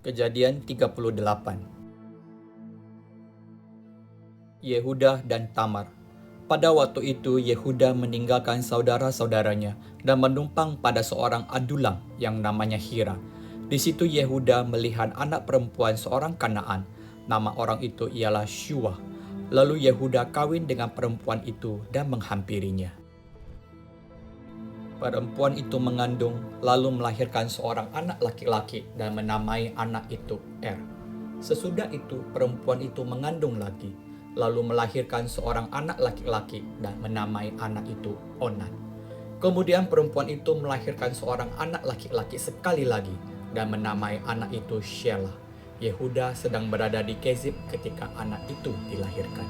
Kejadian 38. Yehuda dan Tamar. Pada waktu itu Yehuda meninggalkan saudara-saudaranya dan menumpang pada seorang adulam yang namanya Hira. Di situ Yehuda melihat anak perempuan seorang Kanaan. Nama orang itu ialah Syuah. Lalu Yehuda kawin dengan perempuan itu dan menghampirinya. Perempuan itu mengandung, lalu melahirkan seorang anak laki-laki dan menamai anak itu Er. Sesudah itu, perempuan itu mengandung lagi, lalu melahirkan seorang anak laki-laki dan menamai anak itu Onan. Kemudian perempuan itu melahirkan seorang anak laki-laki sekali lagi dan menamai anak itu Shelah. Yehuda sedang berada di Kezib ketika anak itu dilahirkan.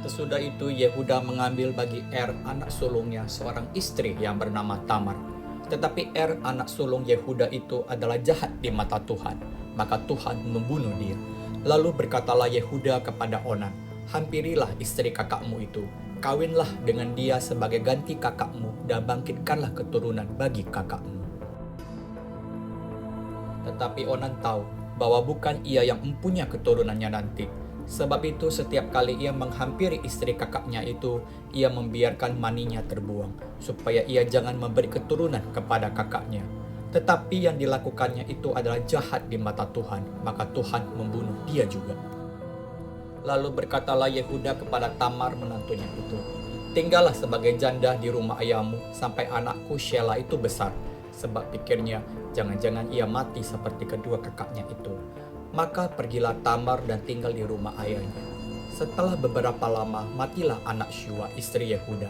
Sesudah itu Yehuda mengambil bagi Er anak sulungnya seorang istri yang bernama Tamar. Tetapi Er anak sulung Yehuda itu adalah jahat di mata Tuhan, maka Tuhan membunuh dia. Lalu berkatalah Yehuda kepada Onan, "Hampirilah istri kakakmu itu, kawinlah dengan dia sebagai ganti kakakmu dan bangkitkanlah keturunan bagi kakakmu." Tetapi Onan tahu bahwa bukan ia yang mempunyai keturunannya nanti. Sebab itu setiap kali ia menghampiri istri kakaknya itu, ia membiarkan maninya terbuang, supaya ia jangan memberi keturunan kepada kakaknya. Tetapi yang dilakukannya itu adalah jahat di mata Tuhan, maka Tuhan membunuh dia juga. Lalu berkatalah Yehuda kepada Tamar menantunya itu, "Tinggallah sebagai janda di rumah ayahmu sampai anakku Shelah itu besar." Sebab pikirnya, jangan-jangan ia mati seperti kedua kakaknya itu. Maka pergilah Tamar dan tinggal di rumah ayahnya. Setelah beberapa lama, matilah anak Syuah istri Yehuda.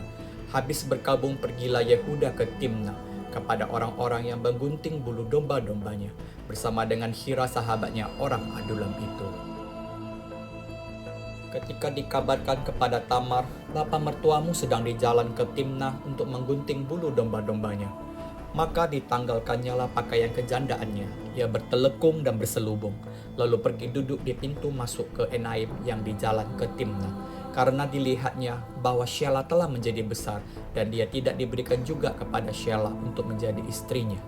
Habis berkabung pergilah Yehuda ke Timnah kepada orang-orang yang menggunting bulu domba-dombanya bersama dengan Hira sahabatnya orang adulam itu. Ketika dikabarkan kepada Tamar, "Bapa mertuamu sedang di jalan ke Timnah untuk menggunting bulu domba-dombanya," maka ditanggalkannyalah pakaian kejandaannya. Ia bertelekung dan berselubung, lalu pergi duduk di pintu masuk ke Enaim yang di jalan ke Timnah, karena dilihatnya bahwa Shelah telah menjadi besar, dan dia tidak diberikan juga kepada Shelah untuk menjadi istrinya.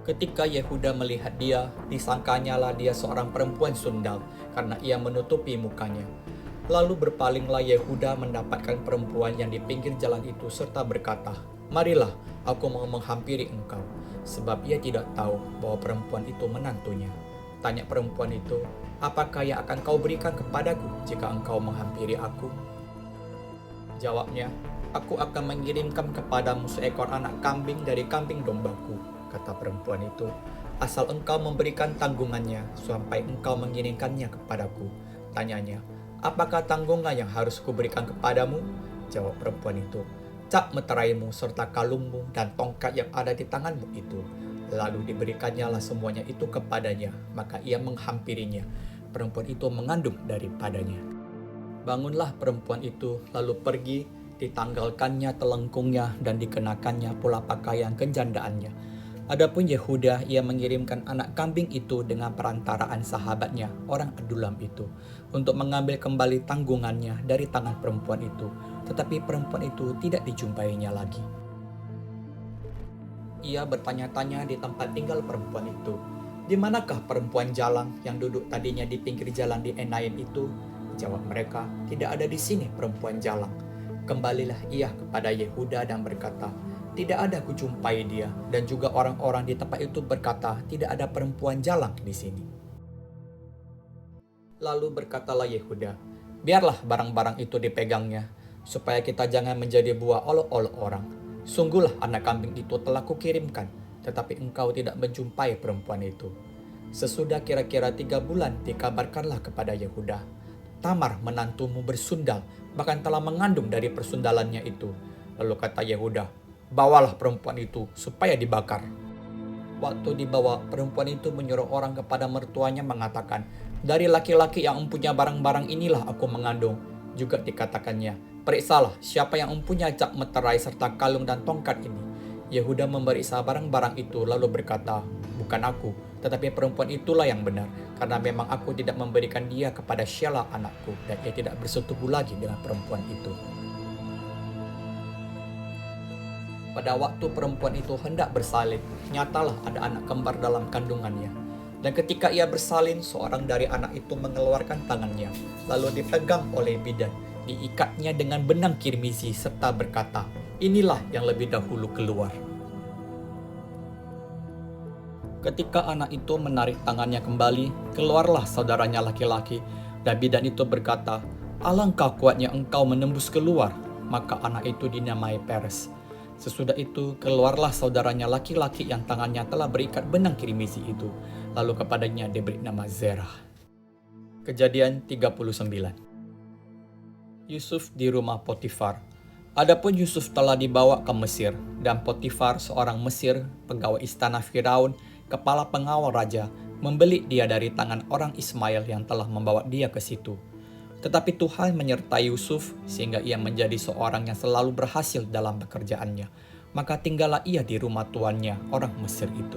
Ketika Yehuda melihat dia, disangkanyalah dia seorang perempuan sundal, karena ia menutupi mukanya. Lalu berpalinglah Yehuda mendapatkan perempuan yang di pinggir jalan itu serta berkata, "Marilah, aku mau menghampiri engkau." Sebab ia tidak tahu bahwa perempuan itu menantunya. Tanya perempuan itu, "Apakah yang akan kau berikan kepadaku jika engkau menghampiri aku?" Jawabnya, "Aku akan mengirimkan kepadamu seekor anak kambing dari kambing dombaku," kata perempuan itu, "asal engkau memberikan tanggungannya sampai engkau mengirimkannya kepadaku." Tanyanya, "Apakah tanggungan yang harus kuberikan kepadamu?" Jawab perempuan itu, "Cap meteraimu serta kalungmu dan tongkat yang ada di tanganmu itu." Lalu diberikannya lah semuanya itu kepadanya, maka ia menghampirinya. Perempuan itu mengandung daripadanya. Bangunlah perempuan itu, lalu pergi, ditanggalkannya telengkungnya dan dikenakannya pula pakaian kejandaannya. Adapun Yehuda, ia mengirimkan anak kambing itu dengan perantaraan sahabatnya, orang adulam itu, untuk mengambil kembali tanggungannya dari tangan perempuan itu. Tetapi perempuan itu tidak dijumpainya lagi. Ia bertanya-tanya di tempat tinggal perempuan itu, "Di manakah perempuan jalang yang duduk tadinya di pinggir jalan di Enaim itu?" Jawab mereka, "Tidak ada di sini perempuan jalang." Kembalilah ia kepada Yehuda dan berkata, "Tidak ada kujumpai dia." Dan juga orang-orang di tempat itu berkata, "Tidak ada perempuan jalang di sini." Lalu berkatalah Yehuda, "Biarlah barang-barang itu dipegangnya, supaya kita jangan menjadi buah olok-olok orang. Sungguhlah anak kambing itu telah kukirimkan, tetapi engkau tidak menjumpai perempuan itu." Sesudah kira-kira 3 bulan dikabarkanlah kepada Yehuda, "Tamar menantumu bersundal, bahkan telah mengandung dari persundalannya itu." Lalu kata Yehuda, "Bawalah perempuan itu supaya dibakar." Waktu dibawa, perempuan itu menyuruh orang kepada mertuanya mengatakan, "Dari laki-laki yang mempunyai barang-barang inilah aku mengandung." Juga dikatakannya, "Periksalah siapa yang mempunyai cap meterai serta kalung dan tongkat ini." Yehuda memeriksa barang-barang itu lalu berkata, "Bukan aku, tetapi perempuan itulah yang benar, karena memang aku tidak memberikan dia kepada Shelah anakku, dan ia tidak bersetubuh lagi dengan perempuan itu." Pada waktu perempuan itu hendak bersalin, nyatalah ada anak kembar dalam kandungannya. Dan ketika ia bersalin, seorang dari anak itu mengeluarkan tangannya, lalu dipegang oleh bidan, diikatnya dengan benang kirmizi serta berkata, "Inilah yang lebih dahulu keluar." Ketika anak itu menarik tangannya kembali, keluarlah saudaranya laki-laki, dan bidan itu berkata, "Alangkah kuatnya engkau menembus keluar." Maka anak itu dinamai Peres. Sesudah itu, keluarlah saudaranya laki-laki yang tangannya telah berikat benang kirmizi itu. Lalu kepadanya diberi nama Zerah. Kejadian 39. Yusuf di rumah Potifar. Adapun Yusuf telah dibawa ke Mesir, dan Potifar seorang Mesir, pegawai istana Firaun, kepala pengawal raja, membeli dia dari tangan orang Ismail yang telah membawa dia ke situ. Tetapi Tuhan menyertai Yusuf sehingga ia menjadi seorang yang selalu berhasil dalam pekerjaannya. Maka tinggallah ia di rumah tuannya, orang Mesir itu.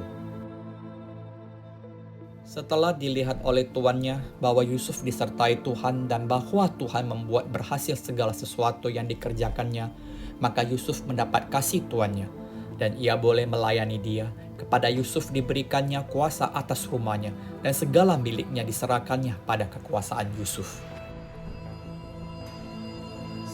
Setelah dilihat oleh tuannya bahwa Yusuf disertai Tuhan dan bahwa Tuhan membuat berhasil segala sesuatu yang dikerjakannya, maka Yusuf mendapat kasih tuannya, dan ia boleh melayani dia. Kepada Yusuf diberikannya kuasa atas rumahnya, dan segala miliknya diserahkannya pada kekuasaan Yusuf.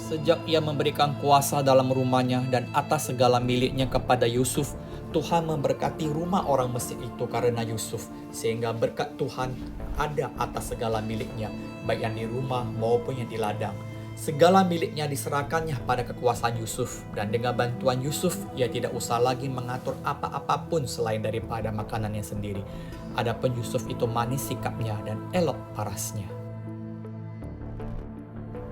Sejak ia memberikan kuasa dalam rumahnya dan atas segala miliknya kepada Yusuf, Tuhan memberkati rumah orang Mesir itu karena Yusuf, sehingga berkat Tuhan ada atas segala miliknya, baik yang di rumah maupun yang di ladang. Segala miliknya diserahkannya pada kekuasaan Yusuf, dan dengan bantuan Yusuf, ia tidak usah lagi mengatur apa-apapun selain daripada makanannya sendiri. Adapun Yusuf itu manis sikapnya dan elok parasnya.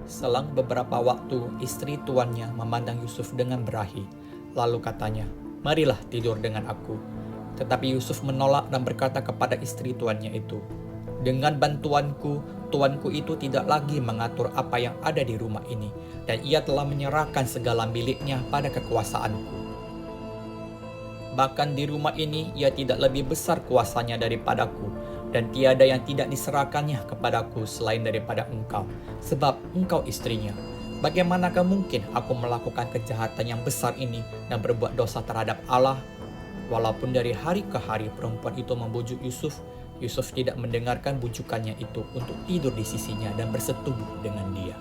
Selang beberapa waktu, istri tuannya memandang Yusuf dengan berahi, lalu katanya, "Marilah tidur dengan aku." Tetapi Yusuf menolak dan berkata kepada istri tuannya itu, "Dengan bantuanku, tuanku itu tidak lagi mengatur apa yang ada di rumah ini, dan ia telah menyerahkan segala miliknya pada kekuasaanku. Bahkan di rumah ini ia tidak lebih besar kuasanya daripadaku, dan tiada yang tidak diserahkannya kepadaku selain daripada engkau, sebab engkau istrinya. Bagaimanakah mungkin aku melakukan kejahatan yang besar ini dan berbuat dosa terhadap Allah?" Walaupun dari hari ke hari perempuan itu membujuk Yusuf, Yusuf tidak mendengarkan bujukannya itu untuk tidur di sisinya dan bersetubuh dengan dia.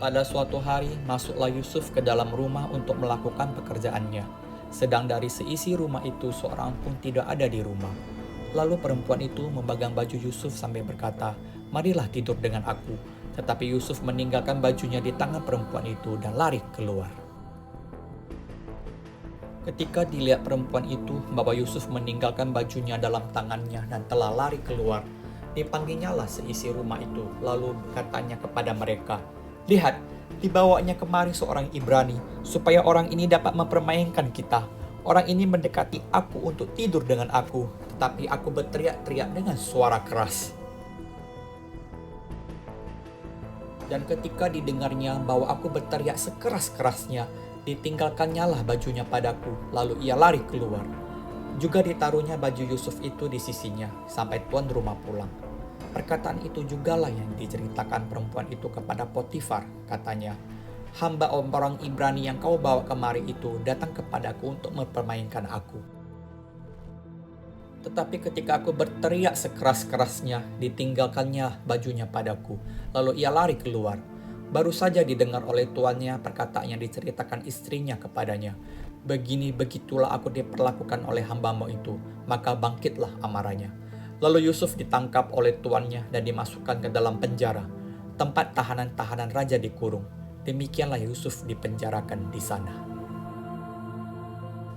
Pada suatu hari, masuklah Yusuf ke dalam rumah untuk melakukan pekerjaannya. Sedang dari seisi rumah itu seorang pun tidak ada di rumah. Lalu perempuan itu memegang baju Yusuf sambil berkata, "Marilah tidur dengan aku." Tetapi Yusuf meninggalkan bajunya di tangan perempuan itu dan lari keluar. Ketika dilihat perempuan itu bahwa Yusuf meninggalkan bajunya dalam tangannya dan telah lari keluar, dipanggilnyalah seisi rumah itu, lalu katanya kepada mereka, "Lihat, dibawanya kemari seorang Ibrani, supaya orang ini dapat mempermainkan kita. Orang ini mendekati aku untuk tidur dengan aku, tetapi aku berteriak-teriak dengan suara keras." Dan ketika didengarnya bahwa aku berteriak sekeras-kerasnya, ditinggalkannya lah bajunya padaku, lalu ia lari keluar. Juga ditaruhnya baju Yusuf itu di sisinya, sampai tuan rumah pulang. Perkataan itu jugalah yang diceritakan perempuan itu kepada Potifar, katanya, "Hamba orang Ibrani yang kau bawa kemari itu datang kepadaku untuk mempermainkan aku. Tetapi ketika aku berteriak sekeras-kerasnya, ditinggalkannya bajunya padaku, lalu ia lari keluar." Baru saja didengar oleh tuannya perkataan yang diceritakan istrinya kepadanya. Begitulah aku diperlakukan oleh hambamu itu." Maka bangkitlah amarahnya. Lalu Yusuf ditangkap oleh tuannya dan dimasukkan ke dalam penjara, tempat tahanan-tahanan raja dikurung. Demikianlah Yusuf dipenjarakan di sana.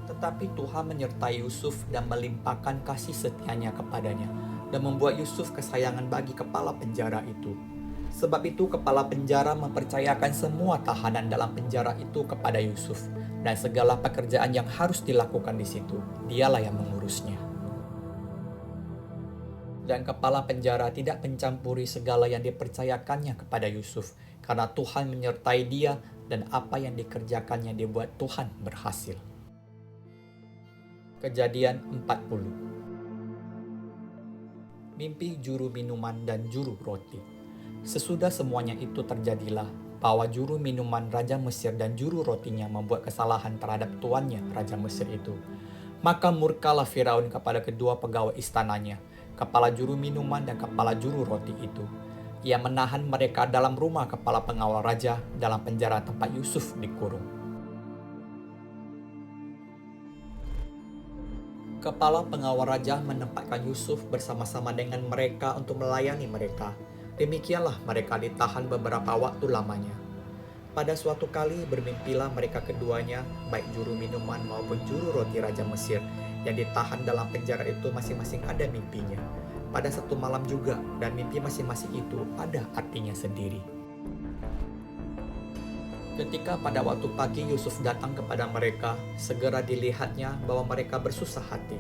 Tetapi Tuhan menyertai Yusuf dan melimpahkan kasih setianya kepadanya, dan membuat Yusuf kesayangan bagi kepala penjara itu. Sebab itu kepala penjara mempercayakan semua tahanan dalam penjara itu kepada Yusuf, dan segala pekerjaan yang harus dilakukan di situ, dialah yang mengurusnya. Dan kepala penjara tidak mencampuri segala yang dipercayakannya kepada Yusuf, karena Tuhan menyertai dia dan apa yang dikerjakannya dibuat Tuhan berhasil. Kejadian 40. Mimpi juru minuman dan juru roti. Sesudah semuanya itu terjadilah, bahwa juru minuman Raja Mesir dan juru rotinya membuat kesalahan terhadap tuannya Raja Mesir itu. Maka murkalah Firaun kepada kedua pegawai istananya, kepala juru minuman dan kepala juru roti itu. Ia menahan mereka dalam rumah kepala pengawal raja dalam penjara tempat Yusuf dikurung. Kepala pengawal raja menempatkan Yusuf bersama-sama dengan mereka untuk melayani mereka. Demikianlah mereka ditahan beberapa waktu lamanya. Pada suatu kali bermimpilah mereka keduanya, baik juru minuman maupun juru roti Raja Mesir, yang ditahan dalam penjara itu masing-masing ada mimpinya. Pada satu malam juga, dan mimpi masing-masing itu ada artinya sendiri. Ketika pada waktu pagi Yusuf datang kepada mereka, segera dilihatnya bahwa mereka bersusah hati.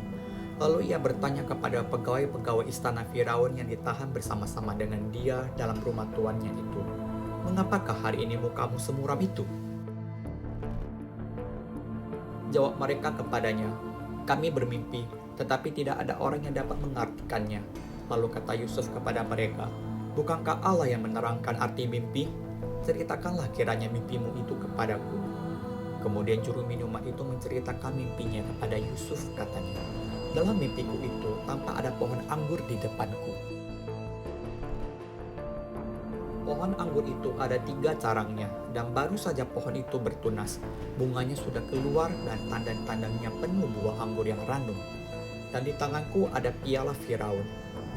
Lalu ia bertanya kepada pegawai-pegawai istana Firaun yang ditahan bersama-sama dengan dia dalam rumah tuannya itu, "Mengapakah hari ini mukamu semuram itu?" Jawab mereka kepadanya, "Kami bermimpi, tetapi tidak ada orang yang dapat mengartikannya." Lalu kata Yusuf kepada mereka, "Bukankah Allah yang menerangkan arti mimpi? Ceritakanlah kiranya mimpimu itu kepadaku." Kemudian juru minuman itu menceritakan mimpinya kepada Yusuf, katanya, "Dalam mimpiku itu tampak ada pohon anggur di depanku. Pohon anggur itu ada 3 carangnya, dan baru saja pohon itu bertunas. Bunganya sudah keluar dan tandang-tandangnya penuh buah anggur yang ranum. Dan di tanganku ada piala Firaun.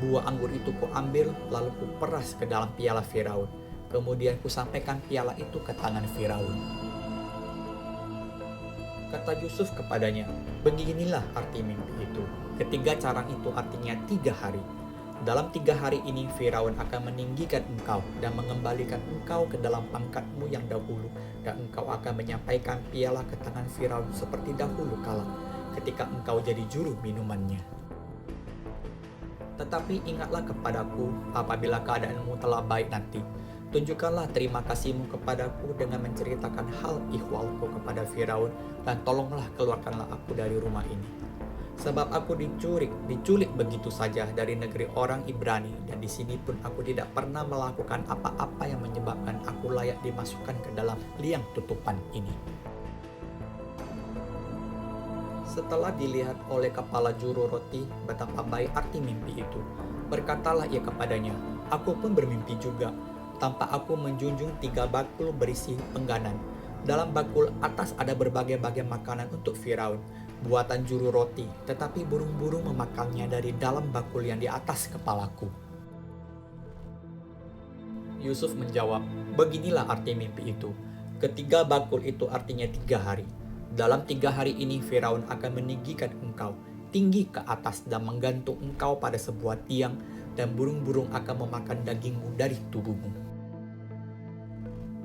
Buah anggur itu kuambil, lalu kuperas ke dalam piala Firaun. Kemudian kusampaikan piala itu ke tangan Firaun." Kata Yusuf kepadanya, "Beginilah arti mimpi itu. Ketiga carang itu artinya 3 hari. Dalam 3 hari ini Firaun akan meninggikan engkau dan mengembalikan engkau ke dalam pangkatmu yang dahulu, dan engkau akan menyampaikan piala ke tangan Firaun seperti dahulu kala, ketika engkau jadi juru minumannya. Tetapi ingatlah kepadaku apabila keadaanmu telah baik nanti. Tunjukkanlah terima kasihmu kepadaku dengan menceritakan hal ihwalku kepada Firaun, dan tolonglah keluarkanlah aku dari rumah ini. Sebab aku diculik begitu saja dari negeri orang Ibrani, dan di sini pun aku tidak pernah melakukan apa-apa yang menyebabkan aku layak dimasukkan ke dalam liang tutupan ini." Setelah dilihat oleh kepala juru roti betapa baik arti mimpi itu, berkatalah ia kepadanya, "Aku pun bermimpi juga. Tampak aku menjunjung 3 bakul berisi pengganan. Dalam bakul atas ada berbagai-bagai makanan untuk Firaun, buatan juru roti, tetapi burung-burung memakannya dari dalam bakul yang di atas kepalaku." Yusuf menjawab, "Beginilah arti mimpi itu. Ketiga bakul itu artinya 3 hari. Dalam 3 hari ini Firaun akan meninggikan engkau tinggi ke atas dan menggantung engkau pada sebuah tiang, dan burung-burung akan memakan dagingmu dari tubuhmu."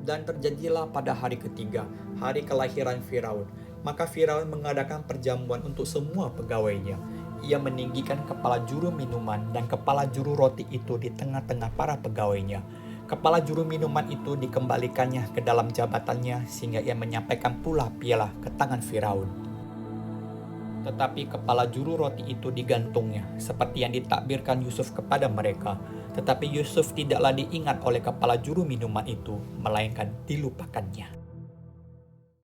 Dan terjadilah pada hari ketiga, hari kelahiran Firaun. Maka Firaun mengadakan perjamuan untuk semua pegawainya. Ia meninggikan kepala juru minuman dan kepala juru roti itu di tengah-tengah para pegawainya. Kepala juru minuman itu dikembalikannya ke dalam jabatannya, sehingga ia menyampaikan pula piala ke tangan Firaun. Tetapi kepala juru roti itu digantungnya, seperti yang ditakbirkan Yusuf kepada mereka. Tetapi Yusuf tidaklah diingat oleh kepala juru minuman itu, melainkan dilupakannya.